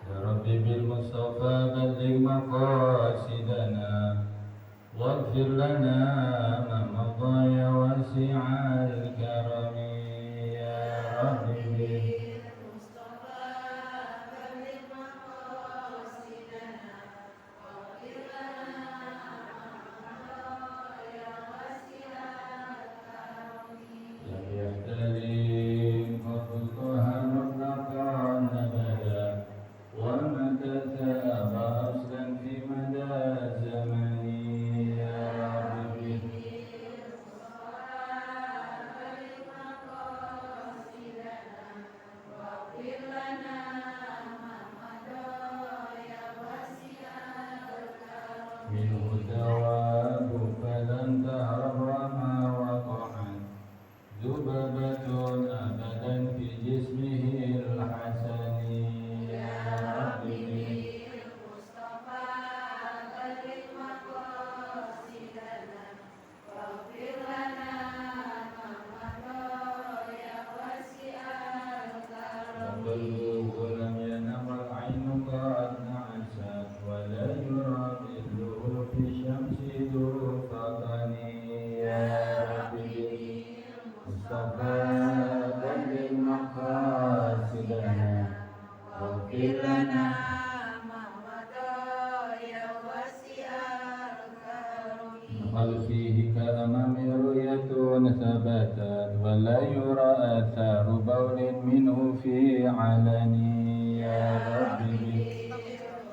يا رب بالمصطفى بلغ مقاصدنا واغفر لنا ما مضى يا واسع الكرم يا رب لم يحترم خلقها مطلقا أبدا ومتى ثاب أصلا في مدى الزمن يا ربي منه الدواب فلن تهرب ما وقعا ذبابة أبدا في جسمه الحسن يا ربي وقلبه لم ينم العين قد نعست ولا يرى مثله في الشمس ذو فطن يا ربي مصطفى بلغ مقاصدنا واغفر لنا هل فيه كالأمام رؤية ثبتت ولا يرى آثار بول منه في علن يا ربي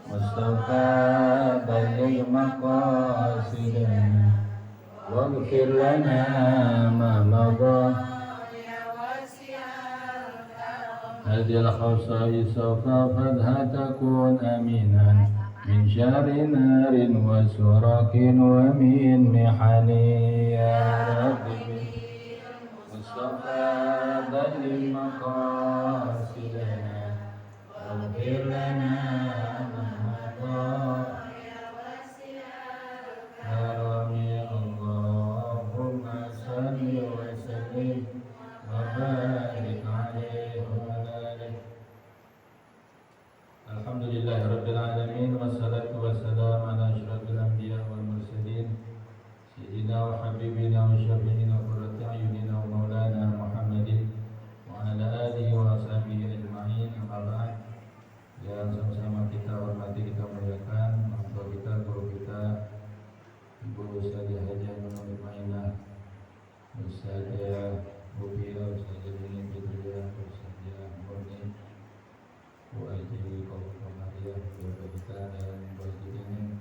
مصطفى بلغ مقاصدنا واغفر لنا ما مضى هذه الخصائص فخذها تكون أمينا من شر نار وسراك ومن محن يا ربي مصطفى بلغ مقاصدنا واغفر لنا ما مضى كرمي اللهم صل وسلم وبارك عليه وعلى آله. Alhamdulillahirabbil alamin wassalatu wassalamu ala asyrafil anbiya wal mursalin sayyidina wa habibina wa syafiina wa qurrati ayunina wa maulana Muhammadin wa ala alihi wa ashabihi ajma'in. Amma ba'd. Yang sama-sama kita hormati, kita muliakan orang kita, guru kita, Ibu Ustadzah Hajah Nunul Mainah, Ustadzah Bubira, Ustadzah Dini Fitria, Ustadzah Murni, Bu Aji Komaria, keluarga kita dan bagi ini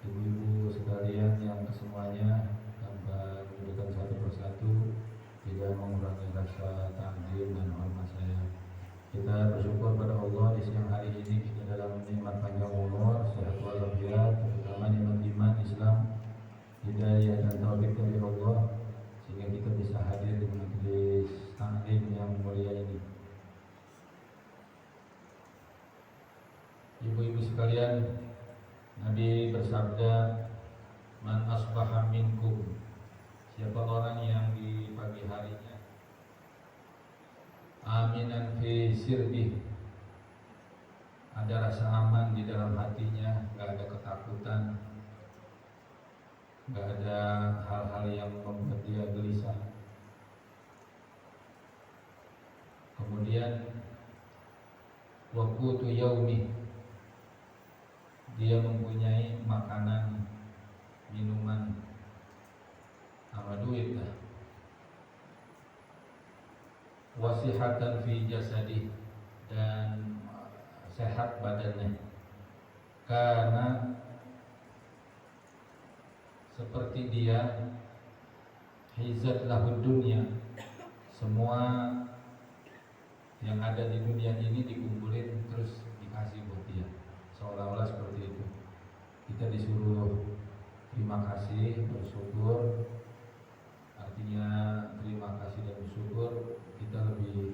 ibu-ibu sekalian yang semuanya tanpa menyebutkan satu persatu tidak mengurangi rasa takzim dan hormat saya. Kita bersyukur pada Allah di siang hari ini kita dalam nikmat panjang umur, sehat walafiat, terutama nikmat iman, Islam, hidayah dan taufik dari Allah sehingga kita bisa hadir di majelis taklim yang mulia ini. Ibu-ibu sekalian, Nabi bersabda, "Man asbaha minkum," siapa orang yang di pagi harinya aminan fi sirbi, ada rasa aman di dalam hatinya, gak ada ketakutan, gak ada hal-hal yang membuat dia gelisah. Kemudian waqutu yaumi, dia mempunyai makanan, minuman, sama duit lah. Wasihatan fi jasadi, dan sehat badannya. Karena seperti dia hizat lahud dunia, semua yang ada di dunia ini dikumpulin terus dikasih buat dia, seolah-olah seperti itu. Kita disuruh terima kasih, bersyukur. Artinya terima kasih dan bersyukur, kita lebih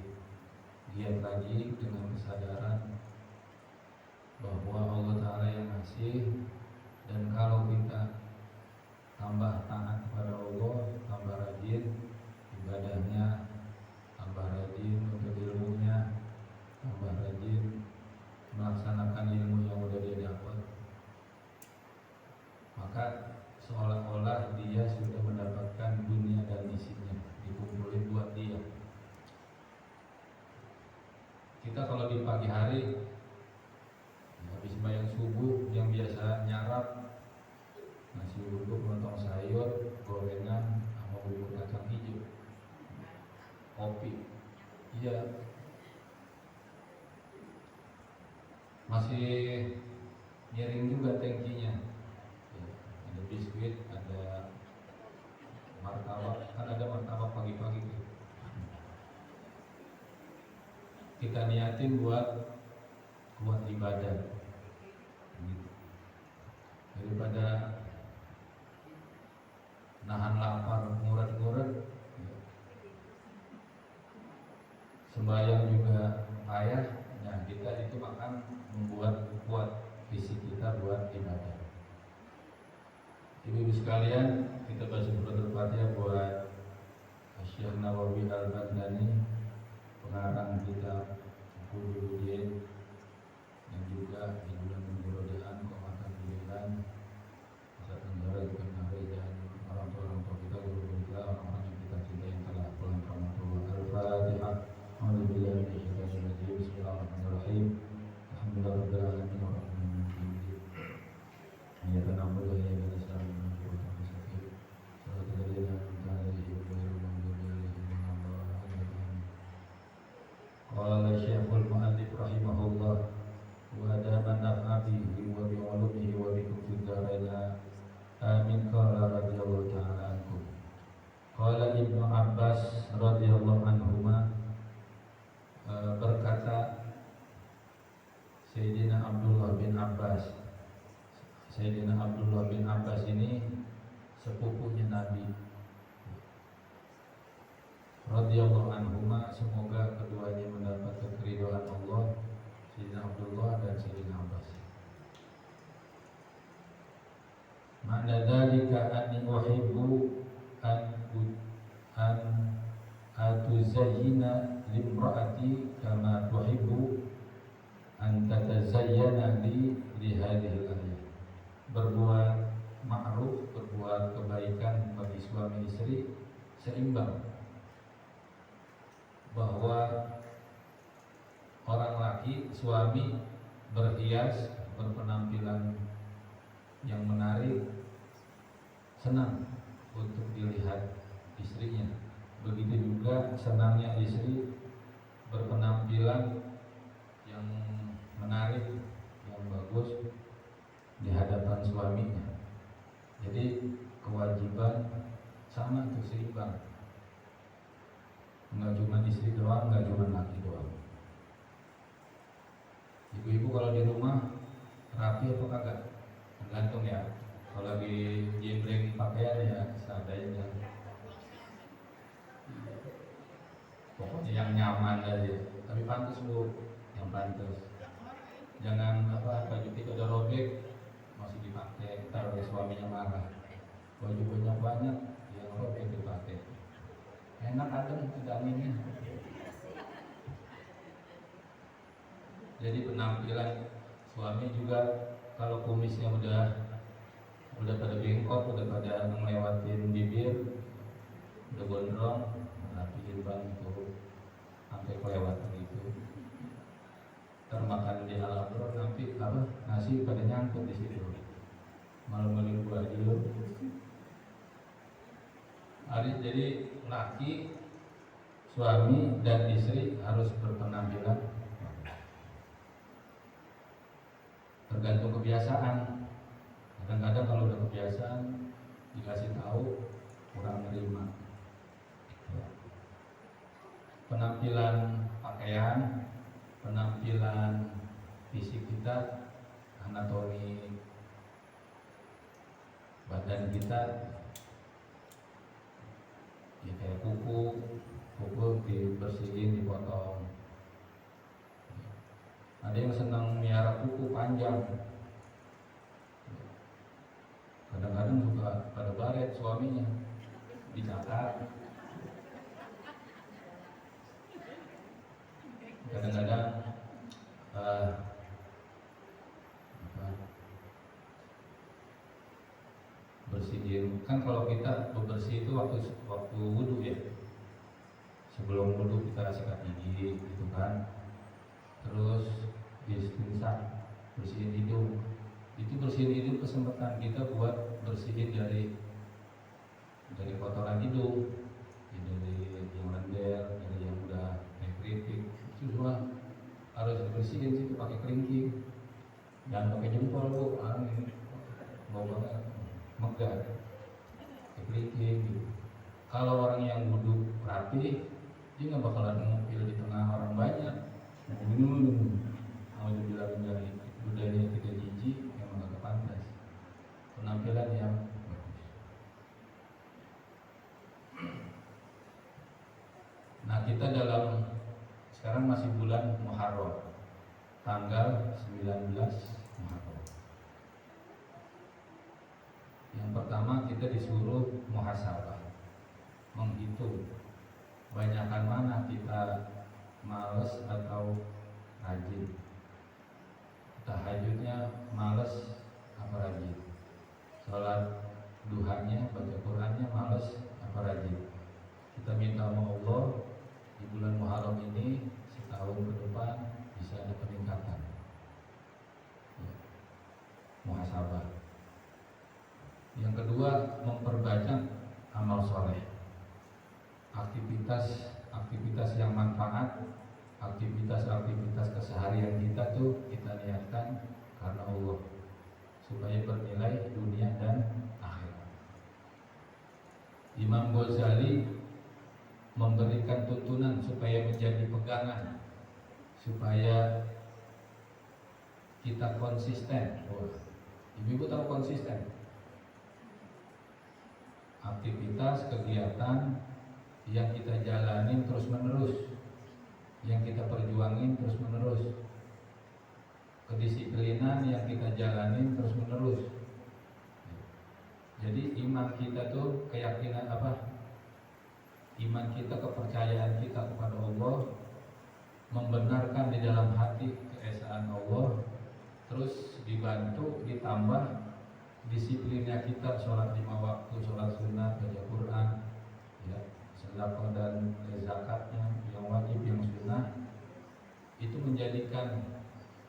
giat lagi dengan kesadaran bahwa Allah Ta'ala yang ngasih. Dan kalau kita tambah taat kepada Allah, tambah rajin ibadahnya, tambah rajin untuk ilmunya, tambah rajin pagi hari habis sembahyang subuh yang biasa nyarap nasi uduk, lontong sayur, gorengan sama bubur kacang hijau, kopi. Iya, masih miring juga tangkinya. Ya, ada biskuit, ada martabak, kan ada martabak pagi-pagi tuh. Kita niatin buat ibadah gitu. Daripada nahan lapar nguret-nguret, sembahyang juga payah. Nah, kita itu makan membuat kuat fisik kita buat ibadah. Ibu-ibu sekalian, kita baca suratul Fatihah buat Syekh Nawawi Al-Baghdadi, pengarang kitab Qulubuddin, dan juga di bulan Ramadan Qomatan Bulan Nusa Tenggara juga dan orang tua kita, guru kita, orang-orang yang kita cintai yang telah pulang rahmatullah. Al-Fatihah. Alhamdulillah, bismillahirrahmanirrahim. Alhamdulillahirabbil alamin arrahmanir rahim. Ya na'budu wa iyyaka nasta'in. Qala Syekhul Mu'allif rahimahullah wa adaman naf'abihi wa bi'ulumihi wa bikum fid dharain amin. Qala radhiyallahu ta'ala anhu. Qala Ibnu Abbas radhiyallahu anhuma, berkata Sayyidina Abdullah bin Abbas. Sayyidina Abdullah bin Abbas ini sepupunya Nabi radhiyallahu anhuma, semoga keduanya mendapat keridhaan Allah, Sayyidina Abdullah dan Sayyidina Abbas. Ma'na dzalika anni uhibbu an atuzayyina limra'ati kama tuhibbu an tatazayyana li hadhil ayah. Berbuat ma'ruf, berbuat kebaikan bagi suami istri seimbang, bahwa orang laki suami berhias, berpenampilan yang menarik, senang untuk dilihat istrinya. Begitu juga senangnya istri berpenampilan yang menarik, yang bagus di hadapan suaminya. Jadi kewajiban sama itu seimbang. Enggak cuma istri doang, enggak cuma laki doang. Ibu-ibu kalau di rumah rapi apa kagak? Tergantung ya. Kalau lagi jembreng pakaian ya seadanya. Pokoknya yang nyaman aja. Tapi pantas Bu, yang pantas. Jangan baju kita udah robek masih dipakai, ntar suaminya marah. Baju banyak yang robek dipakai. Enak adem tidak ini. Jadi penampilan suami juga, kalau kumisnya udah pada bengkok, udah pada ngelewatin bibir, udah gondrong, rapiin bang itu sampai kelewatan itu. Termakan di alam nanti nasi pada nyangkut di situ. Malu-malu gua dulu. Jadi laki, suami dan istri harus berpenampilan tergantung kebiasaan. Kadang-kadang kalau udah kebiasaan dikasih tahu kurang nerima. Penampilan pakaian, penampilan fisik kita, anatomi badan kita, ya kayak kuku dibersihin, dipotong. Ada yang senang miara kuku panjang, kadang-kadang juga pada baret suaminya dicatat. Kadang-kadang bersihin. Kan kalau kita bebersih itu waktu wudhu ya, sebelum wudhu kita sikat gigi gitu kan. terus istinsaq, bersihin hidung. Itu bersihin hidung kesempatan kita buat bersihin dari kotoran hidung, dari yang lender, dari yang udah keripik, itu semua harus dibersihin situ pakai kelingking, jangan pakai jempol bu, ini mau banget megah, pakai kelingking gitu. Kalau orang yang wudhu rapi, dia nggak bakalan ngumpil di tengah orang banyak. Mau dibilang dari budaya kita jijik, memang agak pantas. Penampilan yang bagus. Nah, kita sekarang masih bulan Muharram, tanggal 19 Muharram. Yang pertama kita disuruh muhasabah, menghitung banyakan mana kita males atau rajin. Tahajudnya males apa rajin, sholat duhanya, baca Qurannya males apa rajin. Kita minta sama Allah di bulan Muharram ini setahun ke depan bisa ada peningkatan ya, muhasabah. Yang kedua, memperbanyak amal soleh, aktivitas yang manfaat, aktivitas keseharian kita tuh kita niatkan karena Allah supaya bernilai dunia dan akhirat. Imam Ghazali memberikan tuntunan supaya menjadi pegangan, supaya kita konsisten. Ibu tahu konsisten? Aktivitas kegiatan yang kita jalanin terus menerus, yang kita perjuangin terus menerus, kedisiplinan yang kita jalanin terus menerus. Jadi iman kita tuh keyakinan apa? Iman kita, kepercayaan kita kepada Allah, membenarkan di dalam hati keesaan Allah, terus dibantu ditambah disiplinnya kita, sholat 5 waktu, sholat sunnah, baca Quran, ya, sedekah dan zakatnya yang wajib yang sunnah, itu menjadikan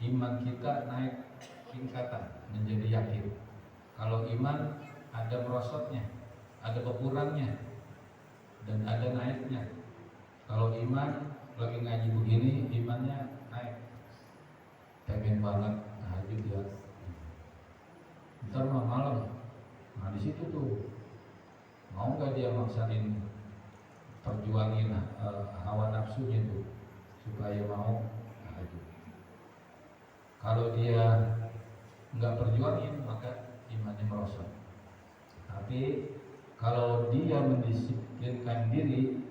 iman kita naik tingkatan menjadi yakin. Kalau iman ada merosotnya, ada berkurangnya, dan ada naiknya. Kalau iman lagi ngaji begini, imannya naik, pengen banget tahajud ya. Ntar malam, nah di situ tuh mau nggak dia maksain perjuangin hawa nafsunya tuh supaya mau tahajud. Kalau dia nggak perjuangin maka imannya merosot. Tapi kalau dia mendisiplinkan diri,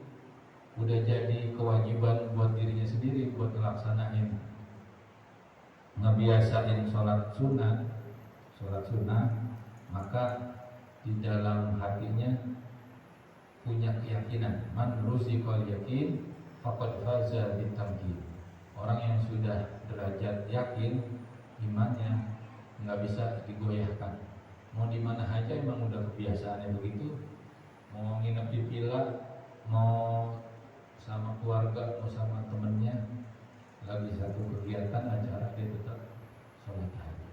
udah jadi kewajiban buat dirinya sendiri buat melaksanain, ngebiasain sholat sunnah, maka di dalam hatinya punya keyakinan. Man ruziqal yakin faqad faza bitamkin. Orang yang sudah derajat yakin, imannya nggak bisa digoyahkan. Mau di mana aja emang udah kebiasaannya begitu. Mau nginep di villa, mau sama keluarga, mau sama temennya, lagi satu kegiatan acara dia tetap sholat tahajud.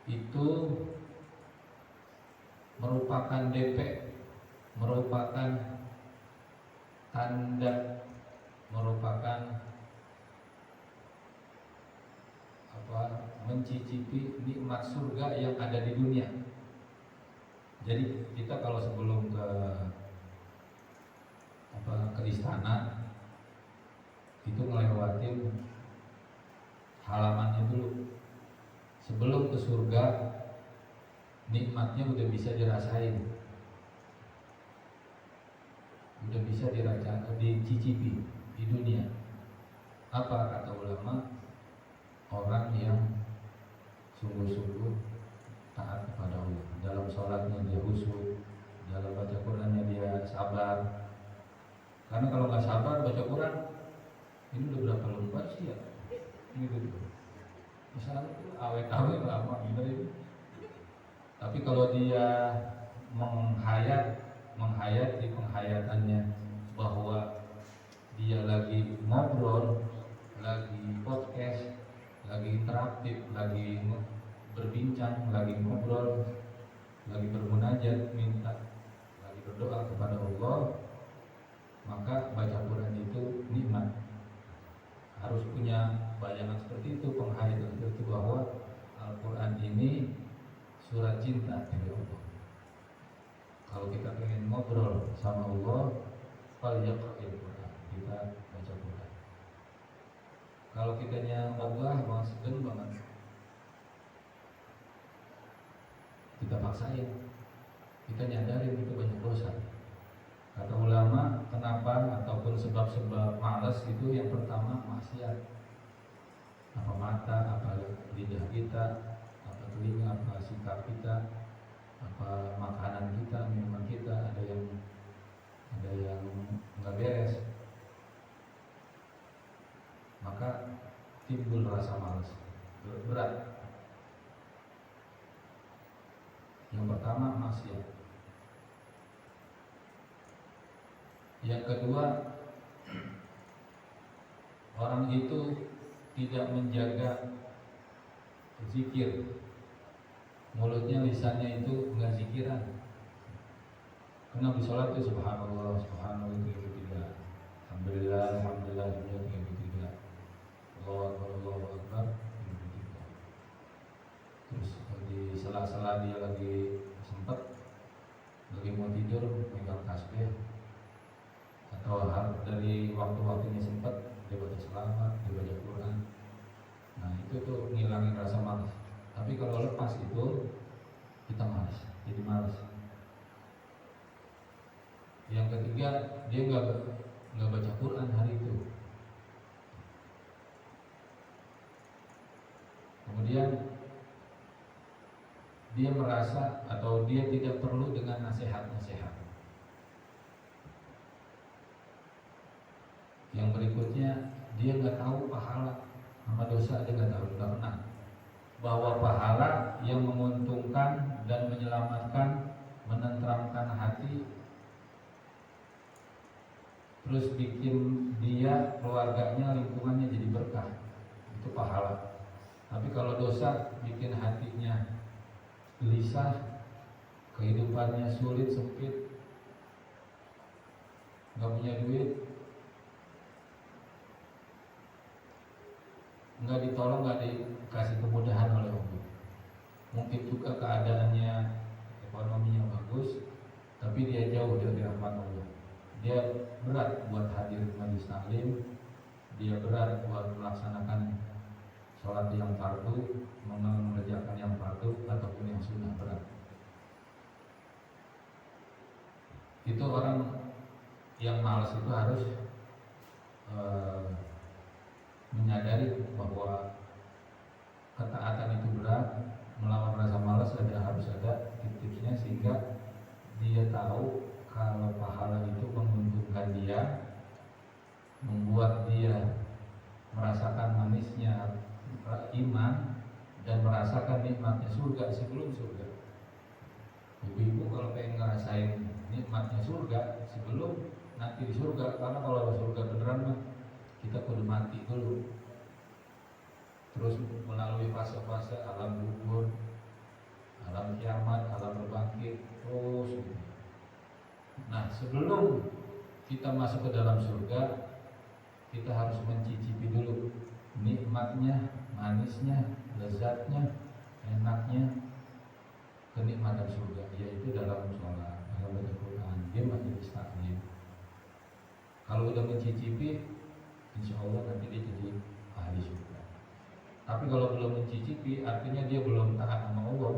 Itu merupakan DP, merupakan tanda, merupakan mencicipi nikmat surga yang ada di dunia. Jadi kita kalau sebelum ke istana itu ngelewatin halamannya dulu. Sebelum ke surga, nikmatnya udah bisa dirasain, udah bisa dicicipi di dunia. Apa kata ulama? Orang yang sungguh-sungguh taat kepada Allah. Dalam sholatnya dia khusyuk, dalam baca Qurannya dia sabar. Karena kalau nggak sabar baca Quran, ini udah berapa lembar sih ya? Ini gitu. Misalnya awet-awet lama gitu itu. Tapi kalau dia menghayati penghayatannya bahwa dia lagi ngobrol lagi podcast, lagi interaktif, lagi berbincang, lagi ngobrol, lagi bermunajat, minta, lagi berdoa kepada Allah, maka baca Quran itu nikmat. Harus punya bayangan seperti itu, penghayatan seperti itu, bahwa Al-Quran ini surat cinta dari Allah. Kalau kita pengen ngobrol sama Allah, falyaqra'il Quran, kita baca Quran. Kalau kitanya ogah banget, segan banget, kita paksain, kita nyadarin itu banyak dosa. Kata ulama, kenapa ataupun sebab-sebab malas itu yang pertama maksiat. Apa mata, apa lidah kita, apa telinga, apa sikap kita, apa makanan kita, minuman kita, ada yang nggak beres, maka timbul rasa malas, berat. Yang pertama maksiat. Yang kedua, orang itu tidak menjaga zikir. Mulutnya, lisannya itu enggak zikiran. Karena di sholat itu subhanallah, subhanallah itu 33. Alhamdulillah, alhamdulillah itu 33. Allahu akbar, Allahu akbar 33. Terus di sela-sela dia lagi sempat lagi mau tidur megang tasbih, atau dari waktu-waktunya sempat dia baca selawat, dia baca Quran. Nah itu tuh ngilangin rasa malas. Tapi kalau lepas itu kita malas, jadi malas. Yang ketiga, dia nggak baca Quran hari itu. Kemudian dia merasa atau dia tidak perlu dengan nasihat-nasihat. Yang berikutnya, dia nggak tahu pahala sama dosa, dia nggak tahu, nggak pernah. Bahwa pahala yang menguntungkan dan menyelamatkan, menenteramkan hati, terus bikin dia, keluarganya, lingkungannya jadi berkah, itu pahala. Tapi kalau dosa bikin hatinya gelisah, kehidupannya sulit, sempit, nggak punya duit, nggak ditolong, nggak dikasih kemudahan oleh Allah. Mungkin juga keadaannya, ekonominya bagus, tapi dia jauh dari rahmat Allah. Dia berat buat hadir majelis taklim, dia berat buat melaksanakan sholat yang fardu, mengerjakan yang fardu ataupun yang sunnah, berat. Itu orang yang malas itu harus menyadari bahwa ketaatan itu berat, melawan rasa malas harus ada tips-tipsnya, sehingga dia tahu kalau pahala itu menguntungkan dia, membuat dia merasakan manisnya iman dan merasakan nikmatnya surga sebelum surga. Ibu-ibu kalau pengen ngerasain nikmatnya surga sebelum nanti di surga, karena kalau surga beneran mah kita kudu mati dulu, terus melalui fase-fase alam kubur, alam kiamat, alam berbangkit, terus gitu. Nah sebelum kita masuk ke dalam surga, kita harus mencicipi dulu nikmatnya, manisnya, lezatnya, enaknya kenikmatan surga, yaitu dalam sholat, dalam baca Quran, dia majelis taklim. Kalau udah mencicipi, insya Allah nanti dia jadi ahli surga. Tapi kalau belum mencicipi, artinya dia belum taat sama Allah,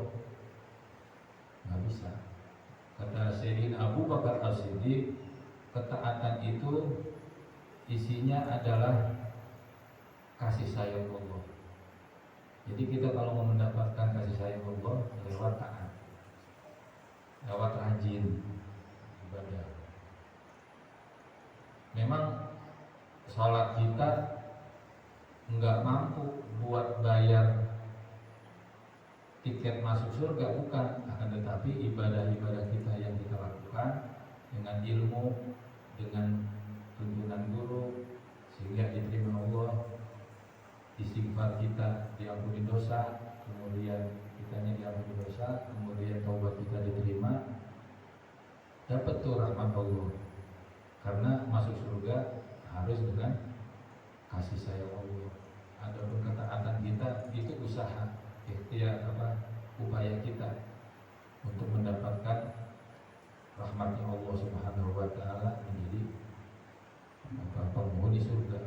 nggak bisa. Kata Sayyidina Abu Bakar As-Siddiq, ketaatan itu isinya adalah kasih sayang Allah. Jadi kita kalau mau mendapatkan kasih sayang Allah lewat taat, lewat rajin ibadah. Memang sholat kita nggak mampu buat bayar tiket masuk surga, bukan. Akan tetapi ibadah-ibadah kita yang kita lakukan dengan ilmu, dengan tuntunan guru, sehingga diterima Allah, istighfar kita diampuni dosa, kemudian kitanya diampuni dosa, kemudian taubat kita diterima, dapat tuh rahmat Allah. Karena masuk surga harus dengan kasih sayang Allah. Ada ketaatan kita itu usaha, ikhtiar upaya kita untuk mendapatkan rahmatnya Allah Subhanahu wa taala menjadi penghuni surga.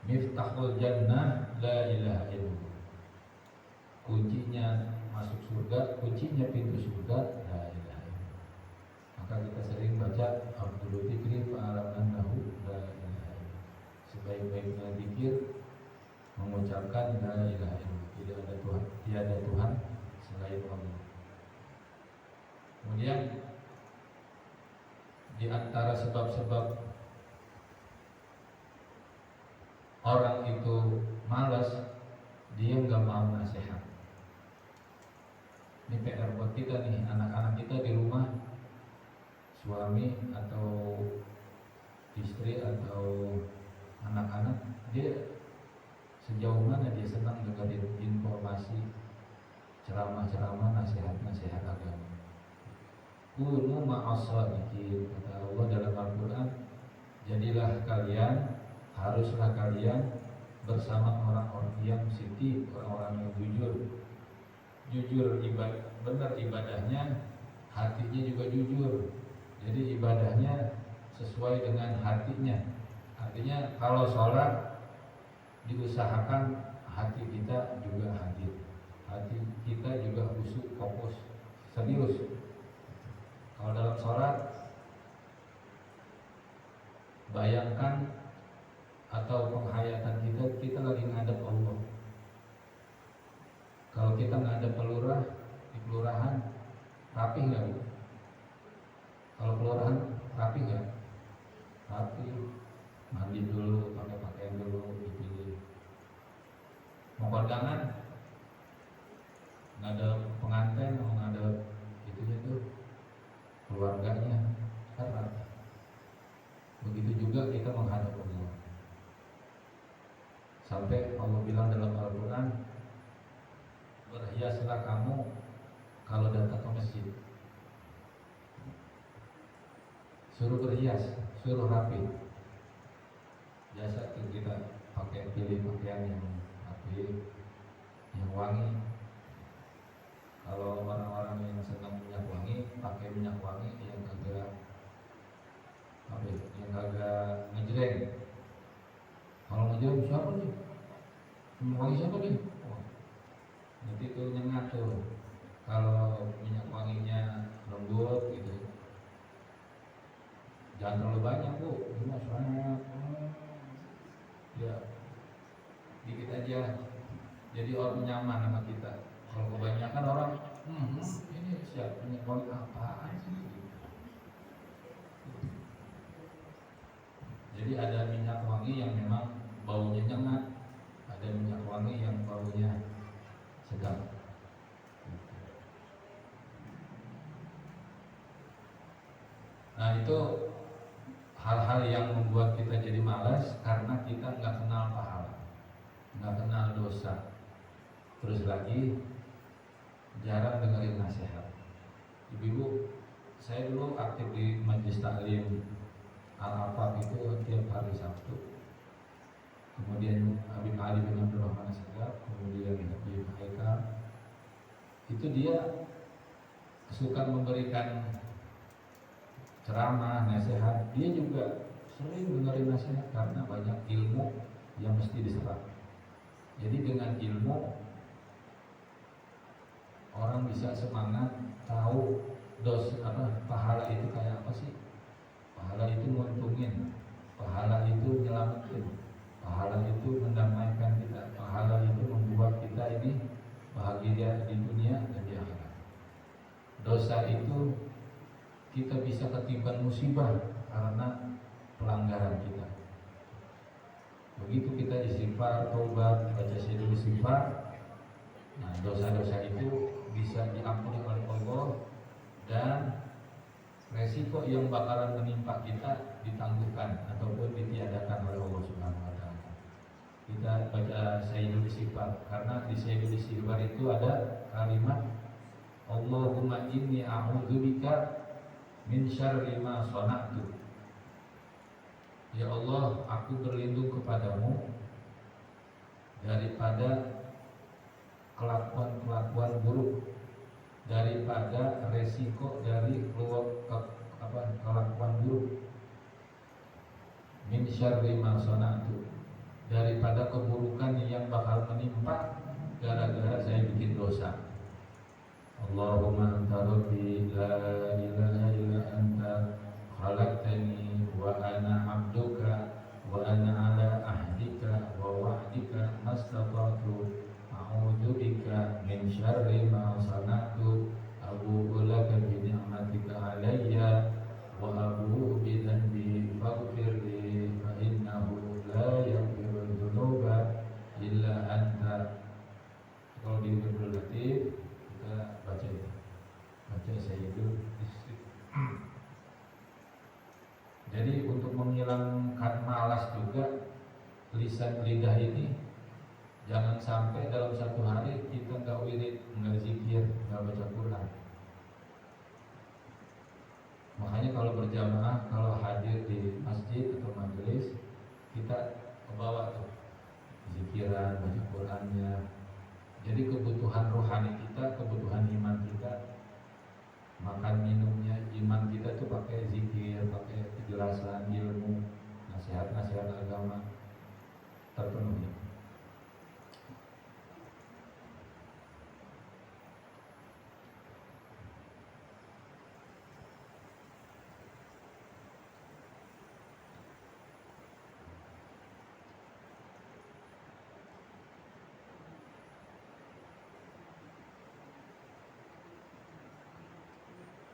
Miftahul jannah la ilaha illallah. Kuncinya masuk surga, kuncinya pintu surga la ilaha illallah. Maka kita sering baca Abdul Dzikri fa'alamnahu la ilaha illallah. Sebaik-baiknya zikir mengucapkan la ilaha illallah. Tiada Tuhan selain Allah. Kemudian di antara sebab-sebab orang itu malas, dia nggak mau nasihat. Ini PR buat kita nih, anak-anak kita di rumah, suami atau istri atau anak-anak, dia sejauh mana dia senang dengerin informasi, ceramah-ceramah, nasihat-nasihat agama. Kunu ma'as-shadiqin, kata Allah dalam Al-Quran, jadilah kalian, haruslah kalian bersama orang-orang yang siddiq, orang-orang yang jujur benar ibadahnya, hatinya juga jujur. Jadi ibadahnya sesuai dengan hatinya. Artinya kalau sholat diusahakan hati kita juga hadir, hati kita juga khusyuk, fokus, serius. Kalau dalam sholat, bayangkan atau penghayatan kita lagi ngadep Allah. Kalau kita ngadep pelurah di kelurahan, rapi nggak Bu? Kalau kelurahan rapi nggak? Rapi, mandi dulu, pakai pakaian dulu, dipilih. Mau kondangan, ngadep pengantin, mau ngadep itunya tuh keluarganya, kan rapi. Begitu juga kita menghadap Allah. Sampai Allah bilang dalam Al-Quran, berhiaslah kamu kalau datang ke masjid. Suruh berhias, suruh rapi. Biasa kita pakai pilih pakaian yang rapi, yang wangi. Kalau orang-orang yang senang minyak wangi, pakai minyak wangi yang agak yang agak ngejreng. Kalau ngejreng siapa nih? Minyak wangi siapa nih? Nanti tuh nyengat tuh. Kalau minyak wanginya lembut gitu, jangan terlalu banyak Bu, cuma soalnya ya dikit aja. Jadi orang nyaman sama kita. Kalau kebanyakan orang, ini siap minyak wangi apaan sih? Jadi ada minyak wangi yang memang baunya nyengat, ada minyak wangi yang baunya sedap. Nah itu hal-hal yang membuat kita jadi malas karena kita nggak kenal pahala, nggak kenal dosa. Terus lagi jarang dengerin nasihat. Ibu-ibu, saya dulu aktif di Majelis Taklim Al-Afaq itu tiap hari Sabtu. Kemudian Habib Ali bin Abdul Rahman Assegaf, kemudian Habib Haikal. Itu dia suka memberikan ceramah, nasihat. Dia juga sering dengerin nasihat karena banyak ilmu yang mesti diserap. Jadi dengan ilmu orang bisa semangat, tahu pahala itu kayak apa sih? Pahala itu nguntungin, pahala itu nyelamatin, pahala itu mendamaikan kita, pahala itu membuat kita ini bahagia di dunia dan di akhirat. Dosa itu kita bisa ketiban musibah karena pelanggaran kita. Begitu kita istighfar, taubat, baca syirik istighfar, nah dosa-dosa itu bisa diampuni oleh Allah dan resiko yang bakalan menimpa kita ditangguhkan ataupun ditiadakan oleh Allah Subhanahu wa taala. kita baca Sayyidul Istighfar, karena di Sayyidul Istighfar itu ada kalimat Allahumma inni a'udzubika min syarri ma shana'tu. Ya Allah, aku berlindung kepadamu daripada kelakuan-kelakuan buruk, daripada resiko dari kelakuan buruk. Min syarri ma shana'tu, daripada keburukan yang bakal menimpa gara-gara saya bikin dosa. Allahumma anta rabbi la ilaha illa anta khalaqtani wa ana 'abduka wa ana 'ala ahdika wa wa'dika mastata'tu a'udzu bika min syarri ma sana'tu abu'u laka bi ni'matika 'alayya wa abu'u bi dhanbi faghfir li fa innahu la yaghfiru dzunuba illa anta. Kalau di Nurul Latif kita baca Sayyidul Istighfar. Jadi untuk menghilangkan malas juga lisan lidah ini, jangan sampai dalam satu hari kita nggak wirid, nggak zikir, nggak baca Quran. Makanya kalau berjamaah, kalau hadir di masjid atau majelis, kita kebawa tuh zikiran, baca Qurannya. Jadi kebutuhan rohani kita, kebutuhan iman kita, makan minumnya iman kita tuh pakai zikir, pakai penjelasan ilmu, nasihat-nasihat agama terpenuhi.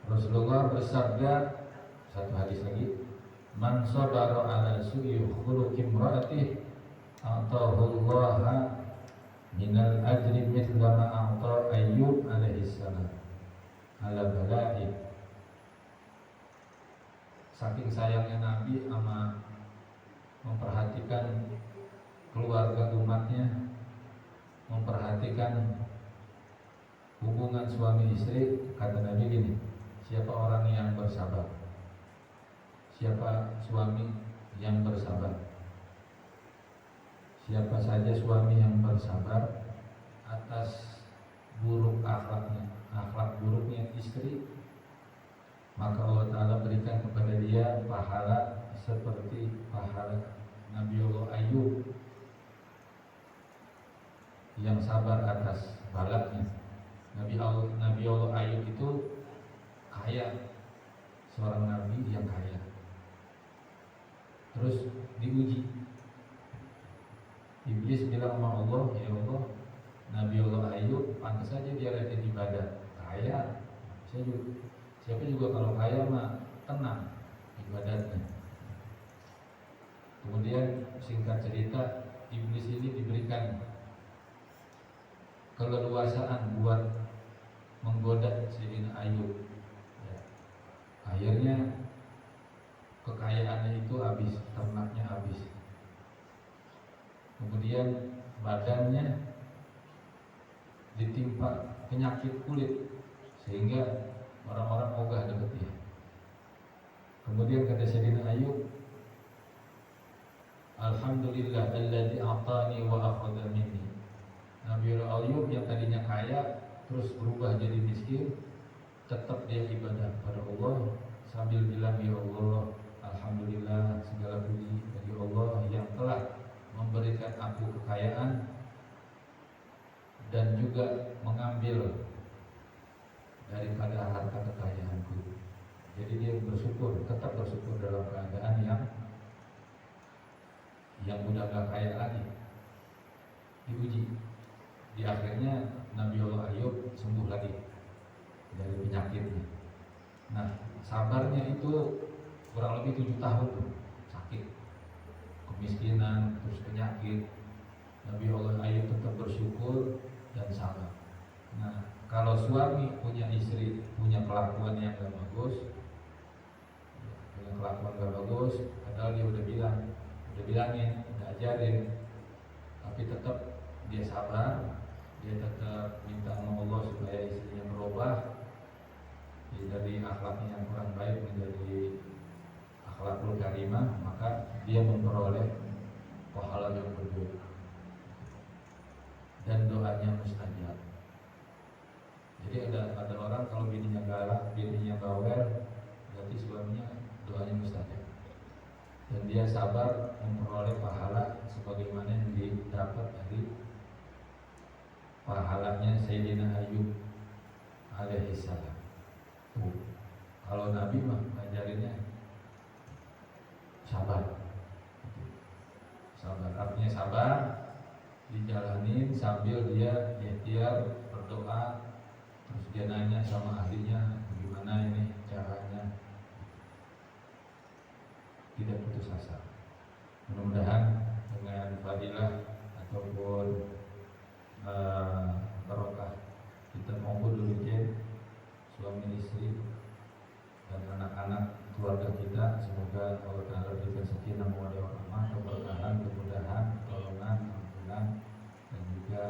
Rasulullah bersabda, satu hadis lagi, man sabara ala su'i khuluqi imra'atih atahullaha minal ajri mithla ma a'ta Ayyub alaihi salam ala bala'i. Saking sayangnya Nabi sama memperhatikan keluarga umatnya, memperhatikan hubungan suami istri, kata Nabi gini, siapa orang yang bersabar, siapa suami yang bersabar, siapa saja suami yang bersabar atas buruk akhlaknya, akhlak buruknya istri, maka Allah Ta'ala berikan kepada dia pahala seperti pahala Nabiullah Ayyub yang sabar atas balaknya. Nabi Allah Ayyub itu kaya, seorang nabi yang kaya. Terus diuji. Iblis bilang sama Allah, ya Allah, Nabi Allah Ayyub pantas saja dia rajin ibadah, kaya. Siapa juga kalau kaya mah tenang ibadatnya. Kemudian singkat cerita, iblis ini diberikan keleluasaan buat menggoda Sayyidina Ayyub. Ya. Akhirnya kekayaannya itu habis, ternaknya habis. Kemudian badannya ditimpa penyakit kulit sehingga orang-orang ogah dekat dia. Kemudian kata Sayyidina Ayyub, alhamdulillah alladzi a'tani wa akhadha minni. Nabi Ayyub yang tadinya kaya terus berubah jadi miskin, tetap dia ibadah pada Allah sambil bilang, ya Allah, alhamdulillah segala puji bagi Allah yang telah memberikan aku kekayaan dan juga mengambil daripada harta kekayaanku. Jadi dia bersyukur, tetap bersyukur dalam keadaan yang udah gak kaya lagi, diuji. Di akhirnya Nabi Allah Ayyub sembuh lagi dari penyakitnya. Nah, sabarnya itu kurang lebih 7 tahun tuh, sakit, kemiskinan, terus penyakit. Nabi Allah Ayyub tetap bersyukur dan sabar. Nah, kalau suami punya istri punya kelakuan yang gak bagus, padahal dia udah bilangin, udah ajarin, tapi tetap dia sabar, dia tetap minta sama Allah supaya istrinya berubah dari akhlaknya yang kurang baik menjadi akhlakul karimah, maka dia memperoleh pahala yang berbeda dan doanya mustajab. Jadi ada orang kalau bininya galak, bininya bawel, berarti suaminya doanya mustajab. Dan dia sabar memperoleh pahala sebagaimana yang didapat dari pahalanya Sayyidina Ayub alaihissalam. Kalau Nabi mah ngajarinnya sabar. Sabar artinya sabar dijalanin sambil dia ikhtiar berdoa, terus dia nanya sama ahlinya gimana ini caranya, tidak putus asa. Mudah-mudahan dengan fadilah ataupun barokah kita maupun dulu suami istri dan anak-anak keluarga kita, semoga Allah Ta'ala berikan sakinah mawaddah warahmah, keberkahan, kemudahan, pertolongan, ampunan, dan juga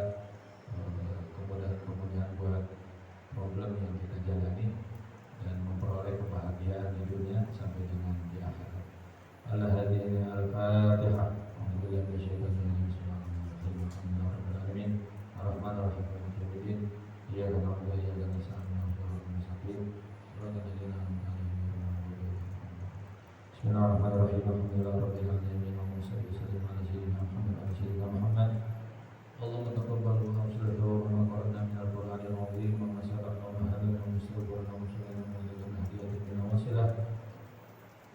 kemudahan buat problem yang kita jalani dan memperoleh kebahagiaan di dunia sampai dengan di akhirat. Al-Hadiyah Al-Fatihah. Alhamdulillah Bismillahirrahmanirrahim. Ar-Rahmanir-Rahim. Ya Allah, ya Bismillahirrahmanirrahim. Alhamdulillahirabbil alamin. Allahumma shalli wa sallim ala sayyidina Muhammad. Allahumma taqabbal wa afsirhu wa ma qara'na min al-Qur'anil azim wa ma sarafna wa hadana wa mustabirna wa muslimin wa ladun hadiyatin min wasilah.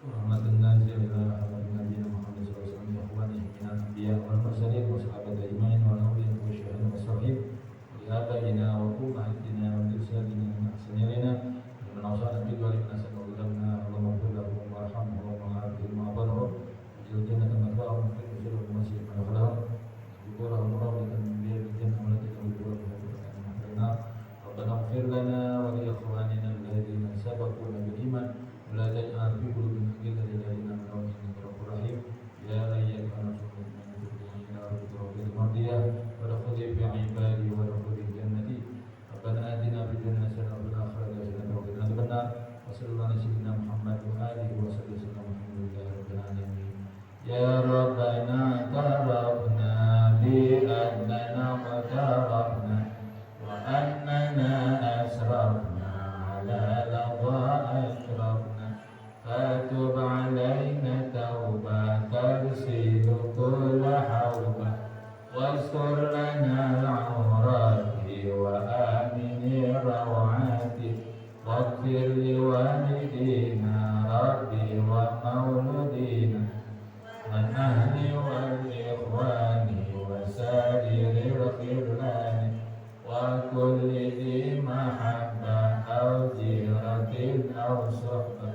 Rahmatun nazil ila hadratin nabiyina Muhammad sallallahu alaihi wasallam wa ikhwani min al-anbiya wal mursalin wa sahabati ajma'in wa awliya wa syuhada wa sahih wa abaina wa ummahatina wa irsadina min ahsanina liman awsana bi wa liman asana wa lamna Allahumma ighfir lahu warhamhu wa ma'afihim wa abarhu waj'al jannata ma'wahum wa qina masih madkhalahum Rabbana ighfir lana wa li ikhwanina alladhina sabaquna bil iman wa la taj'al fi qulubina ghillan lil ladzina amanu innaka ra'ufur rahim. Ya ayyuhan nasu ila rabbil mardiyah wa dakhuli fi ibadi wa dakhuli jannati. Rabbana atina fid dunya hasanatan wa fil akhirati hasanatan wa qina adzabannar. Wa sallallahu ala sayyidina Muhammad wa alihi wa sahbihi alhamdulillahi rabbil alamin. Ya Rabbana tarafna bi annana qatarafna wa annana asrafna ala lawha ashrafna fatub alayna tawba tarsilu kulla hawba wastur lana al-awrati wa amini rawati waghfir li walidina rabbi wa mauludina من أهل والإخوان وسائر الخلان وكل ذي محبة أو جيرة أو صحبة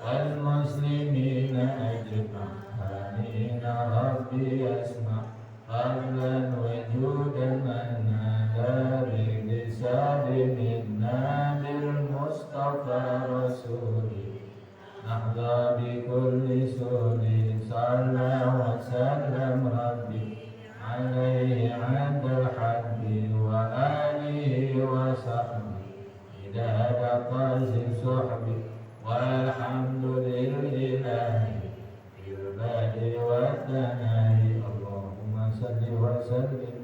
والمسلمين أجمعين ربي أسمع قبلا وجودا من نادى بلسان منا بالمصطفى رسولي نحظى بكل سور صلى وسلم ربي عليه عند الحد وآله وصحبه إداد قاسم صحبي والحمد لله في البدء والثناء اللهم صل وسلم